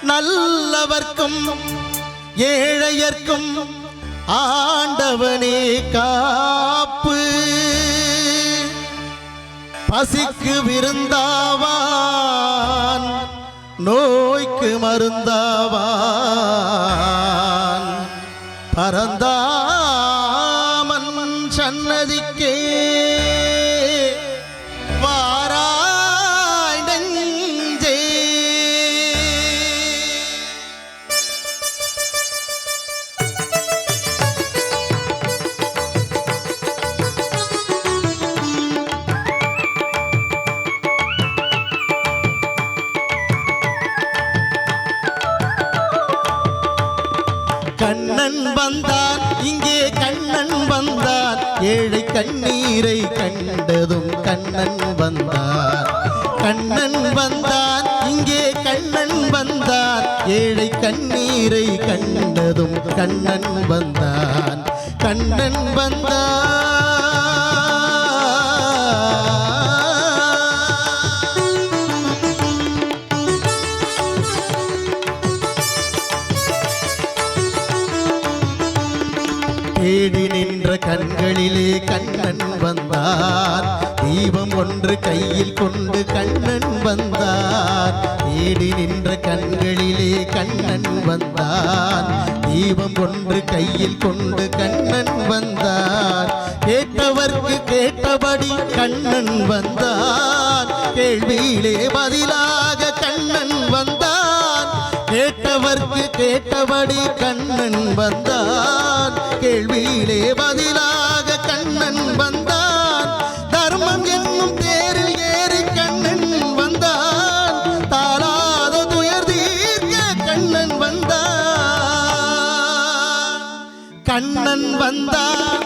நல்லவர்க்கும் ஏழையர்க்கும் ஆண்டவனே காப்பு. பசிக்கு விருந்தாவான், நோய்க்கு மருந்தாவான். பரந்தாமன் சன்னதிக்கே வாராய் நெஞ்சே. கண்ணன் வந்தான், இங்கே கண்ணன் வந்தான். ஏழை கண்ணீரை கண்டதும் கண்ணன் வந்தான். கண்ணன் வந்தான், இங்கே கண்ணன் வந்தான். ஏழை கண்ணீரை கண்டதும் கண்ணன் வந்தான். கண்ணன் வந்தான். தேடி நின்ற கண்களிலே கண்ணன் வந்தார். தீபம் ஒன்று கையில் கொண்டு கண்ணன் வந்தார். தேடி நின்ற கண்களிலே கண்ணன் வந்தார். தீபம் ஒன்று கையில் கொண்டு கண்ணன் வந்தார். கேட்டவர்க்கு கேட்டபடி கண்ணன் வந்தார். கேள்வியிலே பதிலாக கண்ணன் வந்தார். கேட்டவர்க்கு கேட்டபடி கண்ணன் வந்தான். கேள்வியிலே பதிலாக கண்ணன் வந்தான். தர்மம் என்னும் தேரில் ஏறி கண்ணன் வந்தான். தாராத துயர் தீர்க்க கண்ணன் வந்தான். கண்ணன் வந்தான்,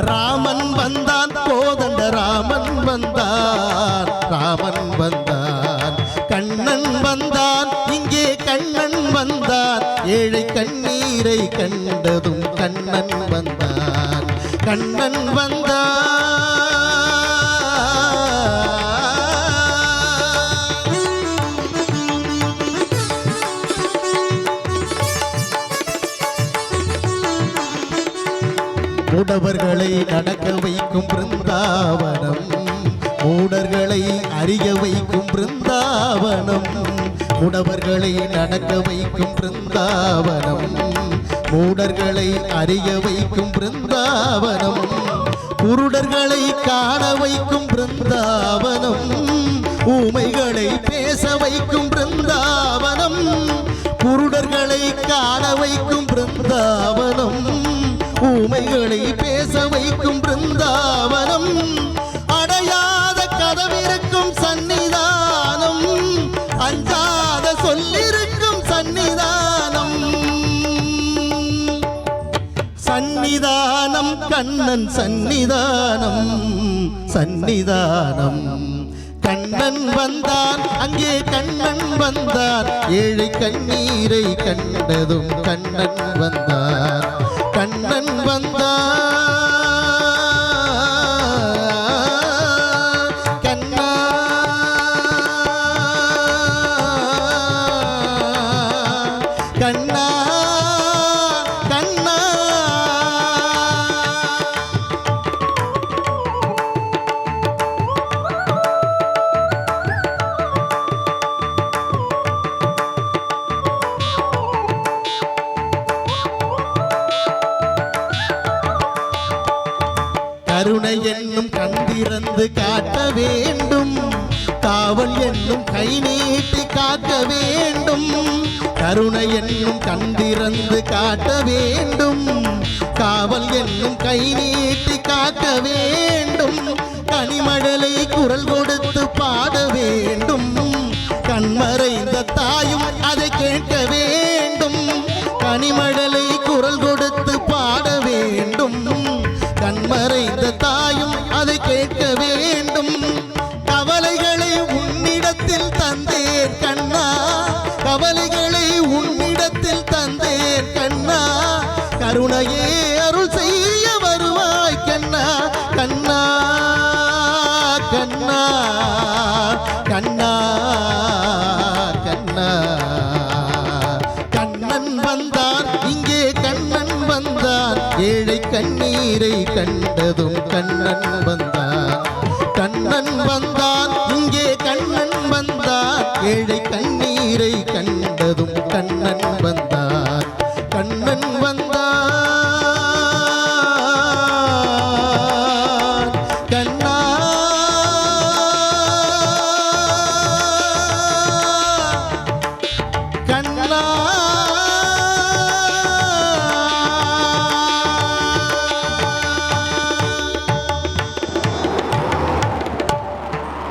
ராமன் வந்தான். கோதண்ட ராமன் வந்தான். ராமன் வந்தான், கண்ணன் வந்தான். இங்கே கண்ணன் வந்தான். ஏழை கண்ணீரை கண்டதும் கண்ணன் வந்தான். கண்ணன் வந்தான். மூடவர்களை நடக்க வைக்கும் பிருந்தாவனம். மூடர்களை அறிய வைக்கும் பிருந்தாவனம். மூடவர்களை நடக்க வைக்கும் பிருந்தாவனம். மூடர்களை அறிய வைக்கும் பிருந்தாவனம். குருடர்களை காண வைக்கும் பிருந்தாவனம். ஊமைகளை பேச வைக்கும் பிருந்தாவனம். குருடர்களை காண வைக்கும் பிருந்தாவனம். ஊமைகளை பேச வைக்கும் பிருந்தாவனம். அடையாத கதவிருக்கும் சன்னிதானம். அஞ்சாத சொல்லிருக்கும் சன்னிதானம். சன்னிதானம் கண்ணன் சன்னிதானம். சன்னிதானம் கண்ணன் வந்தான். அங்கே கண்ணன் வந்தான். ஏழை கண்ணீரை கண்டதும் கண்ணன் வந்தான். கண்ணன் வந்தான். கண்ணா கண்ணா கண்ணா. கருணை என்னும் கண்டிறந்து காட்ட வேண்டும். காவல் என்னும் கை நீட்டி காக்க வேண்டும். கருணை என்னும் கண்டிறந்து காட்ட வேண்டும். காவல் என்னும் கை நீட்டி காக்க வேண்டும். கனிமழலை குரல் கொடுத்து பாட வேண்டும். கண்மறைந்த தாயும் அதை கேட்க வேண்டும். கனிமழலை குரல் கொடுத்து பாட வேண்டும். கண்மறைந்த தாயும் அதை கேட்க வேண்டும். கவலைகளை உன்னிடத்தில் தந்தேன் கண்ணா. கவலைகளை உன்னிடத்தில் தந்தேன் கண்ணா. கருணையே அருள் செய்ய வருவாய் கண்ணா. கண்ணா கண்ணா கண்ணா கண்ணா. கண்டதும் கண்ணன் வந்தான். கண்ணன் வந்தான், இங்கே கண்ணன் வந்தான். ஏழை கண்ணீரை கண்டதும் கண்ணன் வந்தான். கண்ணன் வந்தான். கண்ணா கண்ணா